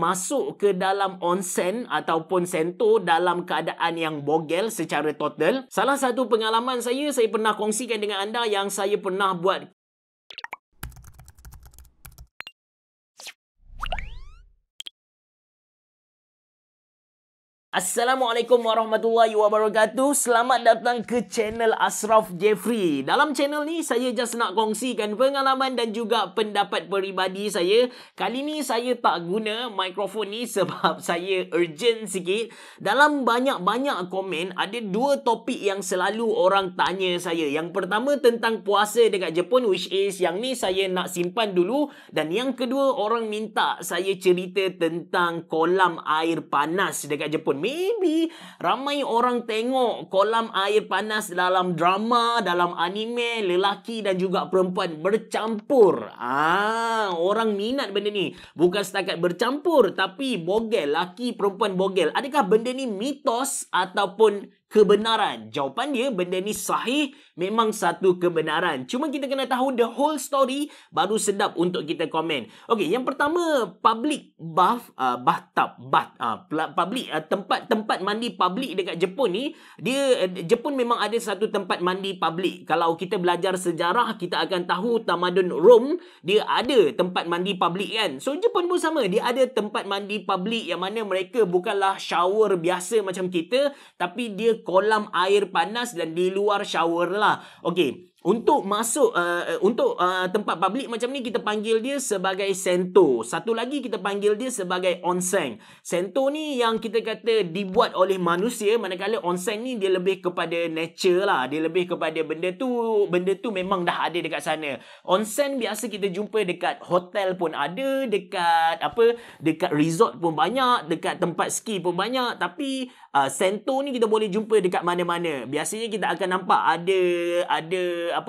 masuk ke dalam onsen ataupun sento dalam keadaan yang bogel secara total. Salah satu pengalaman saya pernah kongsikan dengan anda yang saya pernah buat. Assalamualaikum warahmatullahi wabarakatuh. Selamat datang ke channel Ashraf Jeffrey. Dalam channel ni saya just nak kongsikan pengalaman dan juga pendapat peribadi saya. Kali ni saya tak guna mikrofon ni sebab saya urgent sikit. Dalam banyak-banyak komen ada dua topik yang selalu orang tanya saya. Yang pertama tentang puasa dekat Jepun, which is yang ni saya nak simpan dulu. Dan yang kedua orang minta saya cerita tentang kolam air panas dekat Jepun. Maybe ramai orang tengok kolam air panas dalam drama, dalam anime, lelaki dan juga perempuan bercampur. Orang minat benda ni. Bukan setakat bercampur, tapi bogel, laki perempuan bogel. Adakah benda ni mitos ataupun kebenaran? Jawapan dia, benda ni sahih, memang satu kebenaran. Cuma kita kena tahu the whole story, baru sedap untuk kita komen. Okey, yang pertama, public tempat mandi public dekat Jepun ni, Jepun memang ada satu tempat mandi public. Kalau kita belajar sejarah, kita akan tahu tamadun Rom, dia ada tempat mandi public kan. So, Jepun pun sama, dia ada tempat mandi public yang mana mereka bukanlah shower biasa macam kita, tapi dia kolam air panas dan di luar shower lah. Okey. Untuk masuk tempat public macam ni kita panggil dia sebagai sento. Satu lagi kita panggil dia sebagai onsen. Sento ni yang kita kata dibuat oleh manusia, manakala onsen ni dia lebih kepada nature lah. Dia lebih kepada benda tu memang dah ada dekat sana. Onsen biasa kita jumpa dekat hotel pun ada, dekat resort pun banyak, dekat tempat ski pun banyak, tapi sento ni kita boleh jumpa dekat mana-mana. Biasanya kita akan nampak ada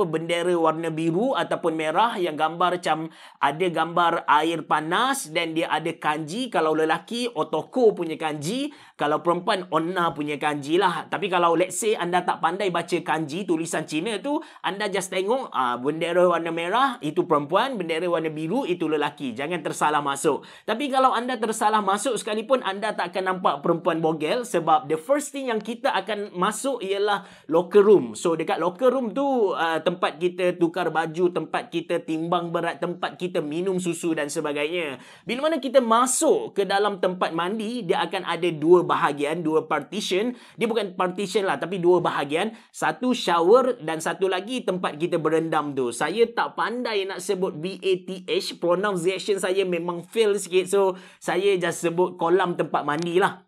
bendera warna biru ataupun merah yang gambar macam ada gambar air panas dan dia ada kanji. Kalau lelaki otoko punya kanji, kalau perempuan onna punya kanji lah. Tapi kalau let's say anda tak pandai baca kanji tulisan Cina tu, anda just tengok bendera warna merah itu perempuan, bendera warna biru itu lelaki. Jangan tersalah masuk. Tapi kalau anda tersalah masuk sekalipun, anda tak akan nampak perempuan bogel sebab the first thing yang kita akan masuk ialah locker room. So dekat locker room tu tempat kita tukar baju, tempat kita timbang berat, tempat kita minum susu dan sebagainya. Bila mana kita masuk ke dalam tempat mandi, dia akan ada dua bahagian, dua partition. Dia bukan partition lah, tapi dua bahagian. Satu shower dan satu lagi tempat kita berendam tu. Saya tak pandai nak sebut BATH. Pronunciation saya memang fail sikit. So, saya just sebut kolam tempat mandi lah.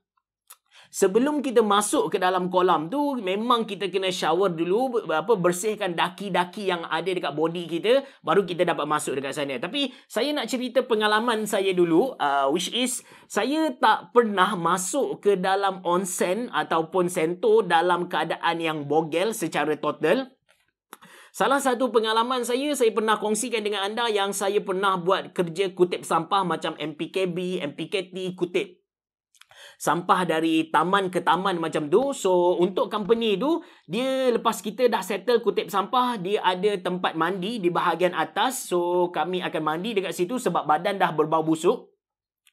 Sebelum kita masuk ke dalam kolam tu, memang kita kena shower dulu, bersihkan daki-daki yang ada dekat body kita, baru kita dapat masuk dekat sana. Tapi saya nak cerita pengalaman saya dulu, which is saya tak pernah masuk ke dalam onsen ataupun sento dalam keadaan yang bogel secara total. Salah satu pengalaman saya pernah kongsikan dengan anda yang saya pernah buat kerja kutip sampah macam MPKB, MPKT, kutip sampah dari taman ke taman macam tu. So, untuk company tu, dia lepas kita dah settle kutip sampah, dia ada tempat mandi di bahagian atas. So, kami akan mandi dekat situ sebab badan dah berbau busuk.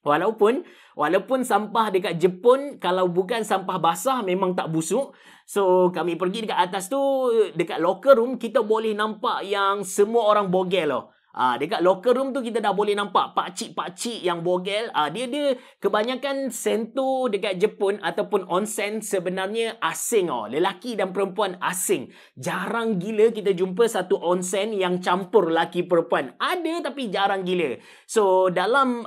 Walaupun sampah dekat Jepun, kalau bukan sampah basah, memang tak busuk. So, kami pergi dekat atas tu, dekat locker room, kita boleh nampak yang semua orang bogel loh. Dekat locker room tu kita dah boleh nampak pakcik-pakcik yang bogel. Dia kebanyakan sento dekat Jepun ataupun onsen sebenarnya asing. Lelaki dan perempuan asing. Jarang gila kita jumpa satu onsen yang campur lelaki perempuan. Ada tapi jarang gila. So dalam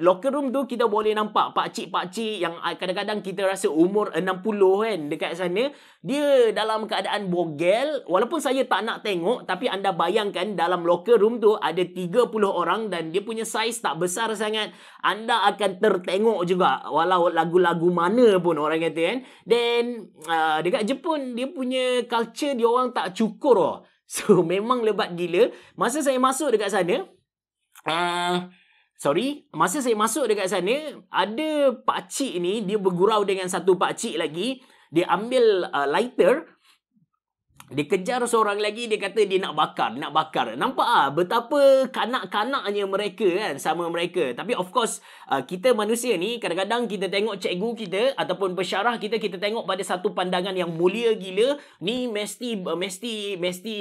locker room tu kita boleh nampak pakcik-pakcik yang kadang-kadang kita rasa umur 60 kan dekat sana. Dia dalam keadaan bogel. Walaupun saya tak nak tengok, tapi anda bayangkan dalam locker room tu ada 30 orang dan dia punya saiz tak besar sangat. Anda akan tertengok juga walau lagu-lagu mana pun orang kata kan. Then dekat Jepun dia punya culture dia orang tak cukur. So memang lebat gila. Masa saya masuk dekat sana, masa saya masuk dekat sana, ada pakcik ni dia bergurau dengan satu pakcik lagi. Dia ambil lighter. Dia kejar seorang lagi, dia kata dia nak bakar. Nampak betapa kanak-kanaknya mereka kan sama mereka. Tapi of course, kita manusia ni kadang-kadang kita tengok cikgu kita ataupun pensyarah kita tengok pada satu pandangan yang mulia gila. Ni mesti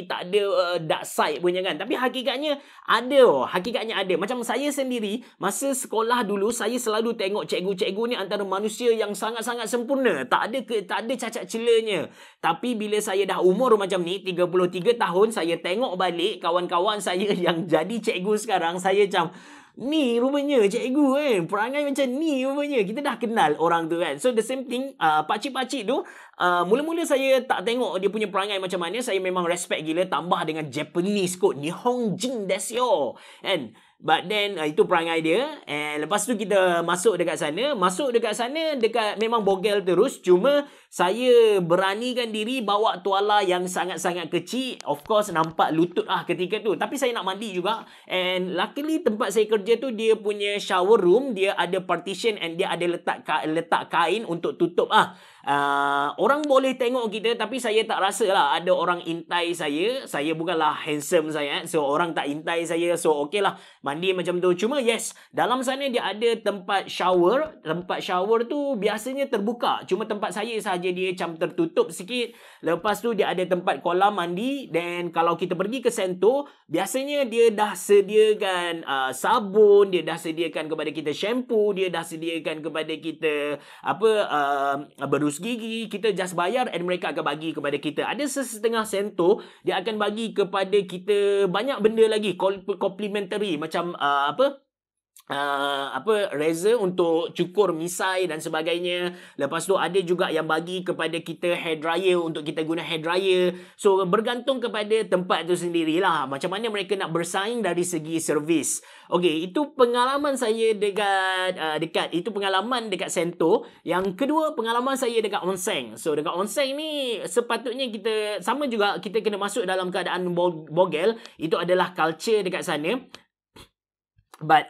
tak ada dark side punya kan. Tapi hakikatnya ada. Macam saya sendiri, masa sekolah dulu, saya selalu tengok cikgu-cikgu ni antara manusia yang sangat-sangat sempurna. Tak ada cacat celanya. Tapi bila saya dah umur macam ni, 33 tahun, saya tengok balik kawan-kawan saya yang jadi cikgu sekarang, saya macam, ni rupanya cikgu kan, perangai macam ni rupanya. Kita dah kenal orang tu kan. So the same thing, pakcik-pakcik tu, mula-mula saya tak tengok dia punya perangai macam mana. Saya memang respect gila, tambah dengan Japanese kot, Nihonjin desu yo kan. But then itu perangai dia. And lepas tu kita masuk dekat sana, memang bogel terus. Cuma saya beranikan diri bawa tuala yang sangat-sangat kecil. Of course nampak lutut ketika tu. Tapi saya nak mandi juga. And luckily tempat saya kerja tu, dia punya shower room, dia ada partition and dia ada letak kain untuk tutup orang boleh tengok kita, tapi saya tak rasa lah ada orang intai saya. Saya bukanlah handsome sangat, so orang tak intai saya. So okay lah mandi macam tu. Cuma yes, dalam sana dia ada tempat shower. Tempat shower tu biasanya terbuka, cuma tempat saya sahaja dia macam tertutup sikit. Lepas tu dia ada tempat kolam mandi. Dan kalau kita pergi ke Sento, biasanya dia dah sediakan sabun, dia dah sediakan kepada kita shampoo, dia dah sediakan kepada kita berus gigi. Kita just bayar and mereka akan bagi kepada kita. Ada setengah sento, dia akan bagi kepada kita banyak benda lagi, complimentary, macam razor untuk cukur misai dan sebagainya. Lepas tu ada juga yang bagi kepada kita hair dryer untuk kita guna hair dryer. So bergantung kepada tempat tu sendirilah macam mana mereka nak bersaing dari segi servis. Okey, itu pengalaman saya dekat itu pengalaman dekat Sento. Yang kedua, pengalaman saya dekat Onsen. So dekat Onsen ni sepatutnya kita sama juga, kita kena masuk dalam keadaan bogel. Itu adalah culture dekat sana. But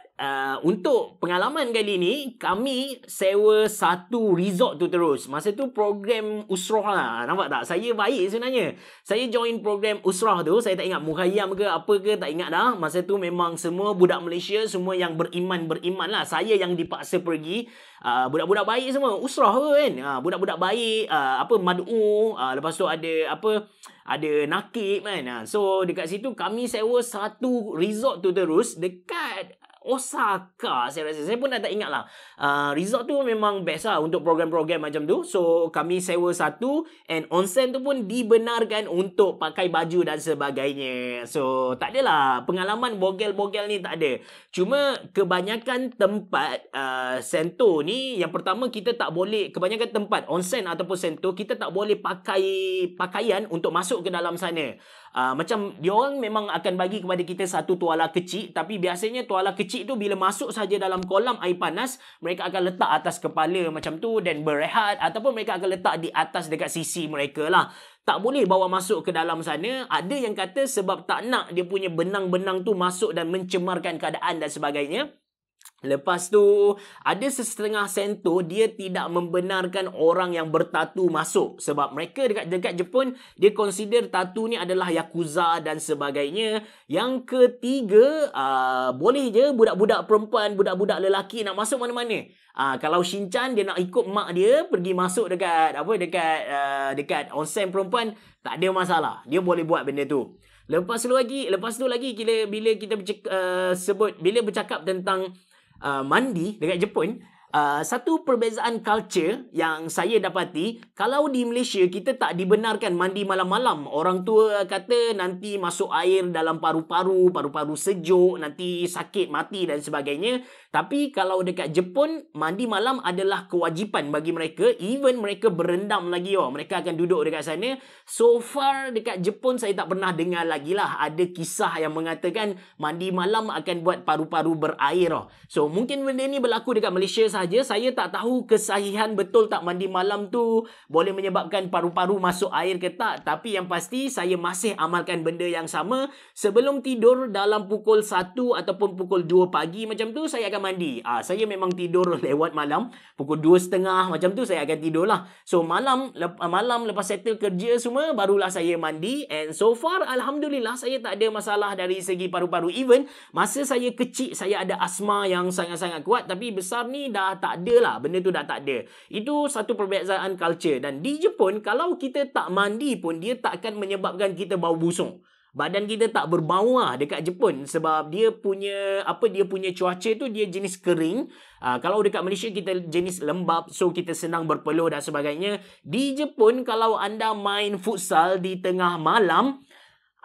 untuk pengalaman kali ni, kami sewa satu resort tu terus. Masa tu program usrah lah. Nampak tak? Saya baik sebenarnya. Saya join program usrah tu. Saya tak ingat Muhayyam ke apa ke, tak ingat dah. Masa tu memang semua budak Malaysia, semua yang beriman lah. Saya yang dipaksa pergi. Budak-budak baik semua. Usrah ke kan? Budak-budak baik. Mad'u. Lepas tu ada nakib kan. So dekat situ kami sewa satu resort tu terus dekat Osaka, saya rasa. Saya pun dah tak ingat lah. Resort tu memang best lah untuk program-program macam tu. So kami sewa satu. And onsen tu pun dibenarkan untuk pakai baju dan sebagainya. So tak adalah pengalaman bogel-bogel ni, tak ada. Cuma kebanyakan tempat Sento ni, yang pertama kita tak boleh, kebanyakan tempat onsen ataupun Sento, kita tak boleh pakai pakaian untuk masuk ke dalam sana. Macam diorang memang akan bagi kepada kita satu tuala kecil. Tapi biasanya tuala kecil tu bila masuk saja dalam kolam air panas, mereka akan letak atas kepala macam tu dan berehat. Ataupun mereka akan letak di atas dekat sisi mereka lah. Tak boleh bawa masuk ke dalam sana. Ada yang kata sebab tak nak dia punya benang-benang tu masuk dan mencemarkan keadaan dan sebagainya. Lepas tu ada setengah Sento, dia tidak membenarkan orang yang bertatu masuk. Sebab mereka dekat Jepun, dia consider tatu ni adalah Yakuza dan sebagainya. Yang ketiga, boleh je budak-budak perempuan, budak-budak lelaki nak masuk mana-mana. Kalau Shinchan dia nak ikut mak dia pergi masuk dekat onsen perempuan, tak ada masalah. Dia boleh buat benda tu. Lepas tu lagi bila kita bercakap tentang mandi dekat Jepun, satu perbezaan culture yang saya dapati, kalau di Malaysia kita tak dibenarkan mandi malam-malam. Orang tua kata nanti masuk air dalam paru-paru sejuk, nanti sakit, mati dan sebagainya. Tapi kalau dekat Jepun, mandi malam adalah kewajipan bagi mereka. Even mereka berendam lagi, mereka akan duduk dekat sana. So far dekat Jepun saya tak pernah dengar lagi lah ada kisah yang mengatakan mandi malam akan buat paru-paru berair. So mungkin benda ni berlaku dekat Malaysia sahaja. sahaja. Saya tak tahu kesahihan betul tak mandi malam tu boleh menyebabkan paru-paru masuk air ke tak. Tapi yang pasti saya masih amalkan benda yang sama. Sebelum tidur dalam pukul 1 ataupun pukul 2 pagi macam tu saya akan mandi. Saya memang tidur lewat malam. Pukul 2.30 macam tu saya akan tidur lah. So malam lepas settle kerja semua barulah saya mandi. And so far alhamdulillah saya tak ada masalah dari segi paru-paru. Even masa saya kecil saya ada asma yang sangat-sangat kuat, tapi besar ni dah tak ada lah. Benda tu dah tak ada. Itu satu perbezaan culture. Dan di Jepun, kalau kita tak mandi pun, dia tak akan menyebabkan kita bau busuk. Badan kita tak berbau lah dekat Jepun. Sebab dia punya cuaca tu dia jenis kering. Kalau dekat Malaysia kita jenis lembap, so kita senang berpeluh dan sebagainya. Di Jepun, kalau anda main futsal di tengah malam,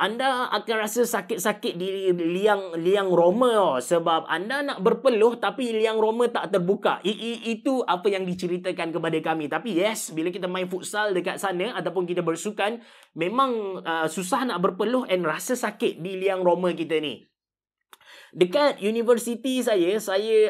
anda akan rasa sakit-sakit di liang roma sebab anda nak berpeluh tapi liang roma tak terbuka. Itu apa yang diceritakan kepada kami. Tapi yes, bila kita main futsal dekat sana ataupun kita bersukan, memang susah nak berpeluh and rasa sakit di liang roma kita ni. Dekat universiti saya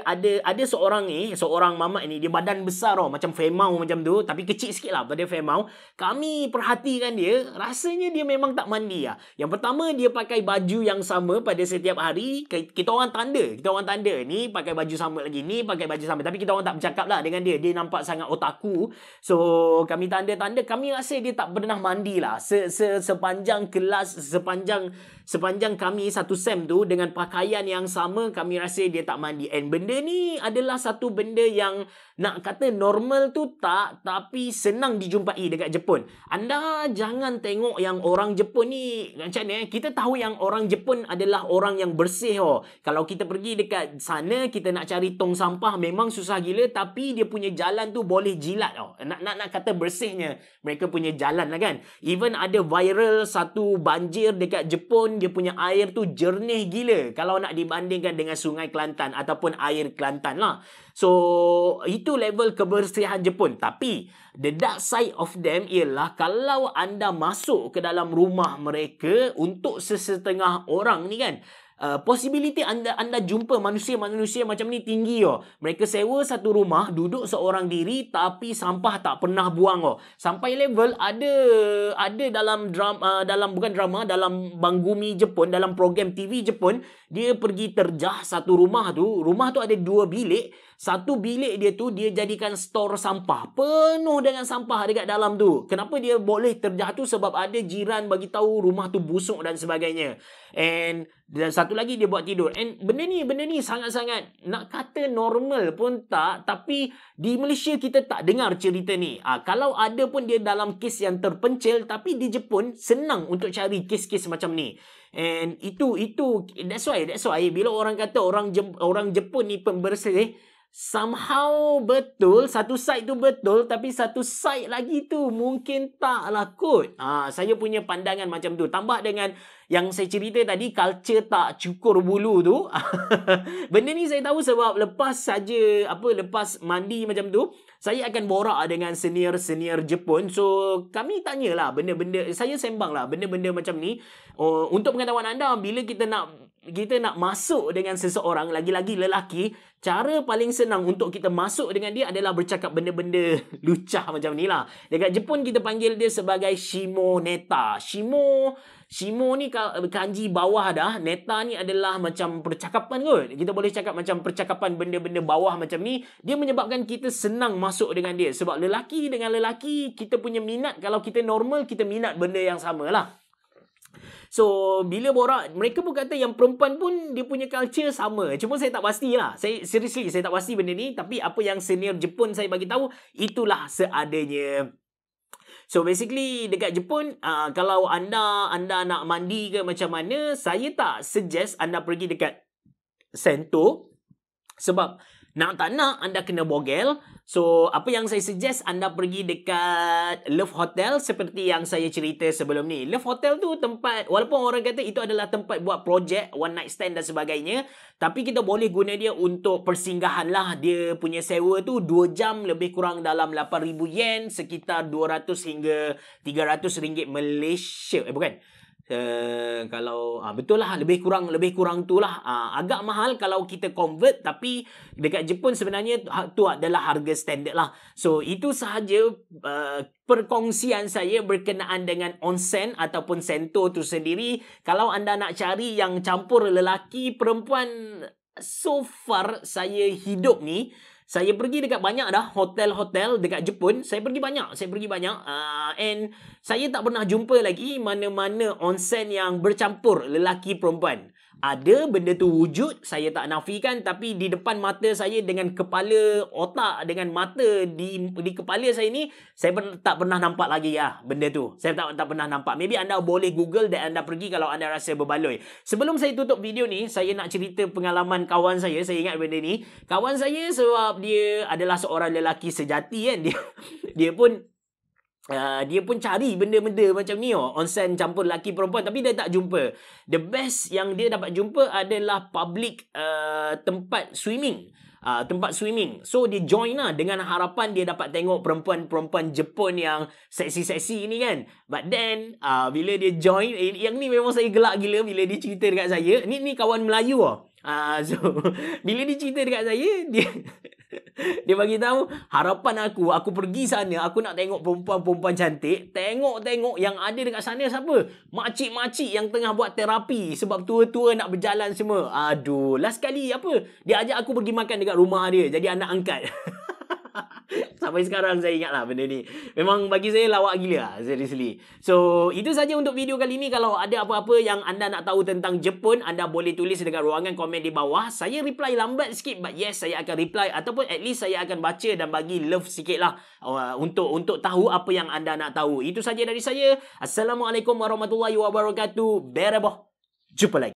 ada seorang mamat ni, dia badan besar macam Femau macam tu, tapi kecil sikit lah pada Femau. Kami perhatikan dia, rasanya dia memang tak mandi lah. Yang pertama, dia pakai baju yang sama pada setiap hari. Kita orang tanda ni pakai baju sama lagi, ni pakai baju sama, tapi kita orang tak bercakap lah dengan dia. Dia nampak sangat otaku. So kami tanda, kami rasa dia tak pernah mandi lah. Sepanjang kelas, sepanjang kami satu sem tu dengan pakaian yang sama, kami rasa dia tak mandi. And benda ni adalah satu benda yang nak kata normal tu tak, tapi senang dijumpai dekat Jepun. Anda jangan tengok yang orang Jepun ni macam ni. Kita tahu yang orang Jepun adalah orang yang bersih. Kalau kita pergi dekat sana, kita nak cari tong sampah memang susah gila, tapi dia punya jalan tu boleh jilat. Nak kata bersihnya mereka punya jalan lah kan. Even ada viral satu banjir dekat Jepun, dia punya air tu jernih gila kalau nak dibandingkan dengan Sungai Kelantan ataupun air Kelantan lah. So itu level kebersihan Jepun. Tapi the dark side of them ialah kalau anda masuk ke dalam rumah mereka, untuk sesetengah orang ni kan, possibility anda jumpa manusia-manusia macam ni tinggi. Mereka sewa satu rumah, duduk seorang diri, tapi sampah tak pernah buang. Sampai level ada dalam dalam Banggumi Jepun, dalam program TV Jepun, dia pergi terjah satu rumah tu. Rumah tu ada 2 bilik. Satu bilik dia tu dia jadikan store sampah, penuh dengan sampah dekat dalam tu. Kenapa dia boleh terjah tu? Sebab ada jiran bagi tahu rumah tu busuk dan sebagainya. Dan satu lagi dia buat tidur. And benda ni sangat-sangat nak kata normal pun tak, tapi di Malaysia kita tak dengar cerita ni. Kalau ada pun dia dalam kes yang terpencil, tapi di Jepun senang untuk cari kes-kes macam ni. And itu that's why bila orang kata orang Jepun ni pembersih, somehow betul, satu side tu betul, tapi satu side lagi tu mungkin taklah kot. Saya punya pandangan macam tu. Tambah dengan yang saya cerita tadi, culture tak cukur bulu tu. Benda ni saya tahu sebab lepas mandi macam tu, saya akan borak dengan senior Jepun. So kami tanyalah benda-benda, saya sembang lah benda-benda macam ni. Untuk pengetahuan anda, bila kita nak masuk dengan seseorang, lagi-lagi lelaki, cara paling senang untuk kita masuk dengan dia adalah bercakap benda-benda lucah macam ni lah. Dekat Jepun kita panggil dia sebagai shimoneta. Shimo ni kanji bawah dah. Neta ni adalah macam percakapan kot. Kita boleh cakap macam percakapan benda-benda bawah macam ni. Dia menyebabkan kita senang masuk dengan dia. Sebab lelaki dengan lelaki, kita punya minat, kalau kita normal, kita minat benda yang sama lah. So bila borak, mereka pun kata yang perempuan pun dia punya culture sama. Cuma saya tak pastilah. Seriously saya tak pasti benda ni, tapi apa yang senior Jepun saya bagi tahu, itulah seadanya. So basically dekat Jepun, kalau anda nak mandi ke macam mana, saya tak suggest anda pergi dekat Sento. Sebab nak tak nak anda kena bogel. So apa yang saya suggest, anda pergi dekat Love Hotel seperti yang saya cerita sebelum ni. Love Hotel tu tempat, walaupun orang kata itu adalah tempat buat projek, one night stand dan sebagainya, tapi kita boleh guna dia untuk persinggahan lah. Dia punya sewa tu 2 jam lebih kurang dalam 8,000 yen, sekitar 200 hingga 300 ringgit Malaysia. Bukan, Kalau betul lah, lebih kurang tu lah. Agak mahal kalau kita convert, tapi dekat Jepun sebenarnya tu adalah harga standard lah. So itu sahaja perkongsian saya berkenaan dengan onsen ataupun sento tu sendiri. Kalau anda nak cari yang campur lelaki perempuan, so far saya hidup ni, saya pergi dekat banyak dah hotel-hotel dekat Jepun. Saya pergi banyak. And saya tak pernah jumpa lagi mana-mana onsen yang bercampur lelaki perempuan. Ada benda tu wujud, saya tak nafikan, tapi di depan mata saya dengan kepala otak, dengan mata di kepala saya ni, saya tak pernah nampak lagi benda tu. Saya tak pernah nampak. Maybe anda boleh Google dan anda pergi kalau anda rasa berbaloi. Sebelum saya tutup video ni, saya nak cerita pengalaman kawan saya. Saya ingat benda ni. Kawan saya, sebab dia adalah seorang lelaki sejati kan. Dia pun cari benda-benda macam ni, onsen campur lelaki perempuan, tapi dia tak jumpa. The best yang dia dapat jumpa adalah public tempat swimming. So dia join lah dengan harapan dia dapat tengok perempuan-perempuan Jepun yang seksi-seksi ni kan. But then bila dia join, yang ni memang saya gelak gila bila dia cerita dekat saya. Ni kawan Melayu so bila dia cerita dekat saya, dia bagi tahu, harapan aku pergi sana, aku nak tengok perempuan-perempuan cantik. Tengok yang ada dekat sana siapa? Makcik-makcik yang tengah buat terapi sebab tua-tua nak berjalan semua. Aduh, last kali dia ajak aku pergi makan dekat rumah dia, jadi anak angkat. Sampai sekarang saya ingat lah benda ni. Memang bagi saya lawak gila, seriously. So itu saja untuk video kali ni. Kalau ada apa-apa yang anda nak tahu tentang Jepun, anda boleh tulis dekat ruangan komen di bawah. Saya reply lambat sikit, but yes, saya akan reply, ataupun at least saya akan baca dan bagi love sikit lah untuk tahu apa yang anda nak tahu. Itu saja dari saya. Assalamualaikum warahmatullahi wabarakatuh. Berabah. Jumpa lagi.